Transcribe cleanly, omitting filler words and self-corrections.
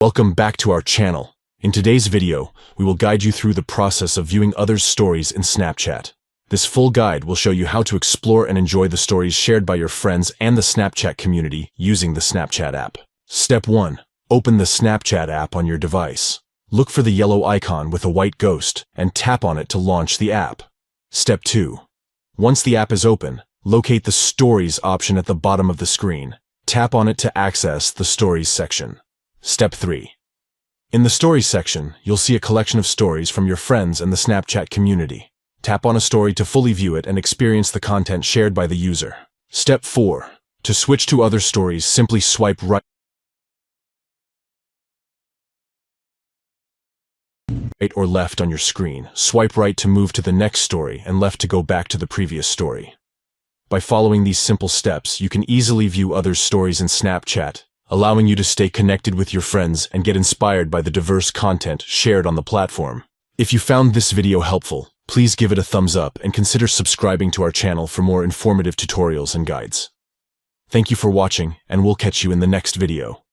Welcome back to our channel. In today's video, we will guide you through the process of viewing others' stories in Snapchat. This full guide will show you how to explore and enjoy the stories shared by your friends and the Snapchat community using the Snapchat app. Step 1. Open the Snapchat app on your device. Look for the yellow icon with a white ghost and tap on it to launch the app. Step 2. Once the app is open, locate the Stories option at the bottom of the screen. Tap on it to access the Stories section. Step 3. In the Stories section, you'll see a collection of stories from your friends and the Snapchat community. Tap on a story to fully view it and experience the content shared by the user. Step 4. To switch to other stories, simply swipe right or left on your screen. Swipe right to move to the next story and left to go back to the previous story. By following these simple steps, you can easily view others' stories in Snapchat, allowing you to stay connected with your friends and get inspired by the diverse content shared on the platform. If you found this video helpful, please give it a thumbs up and consider subscribing to our channel for more informative tutorials and guides. Thank you for watching, and we'll catch you in the next video.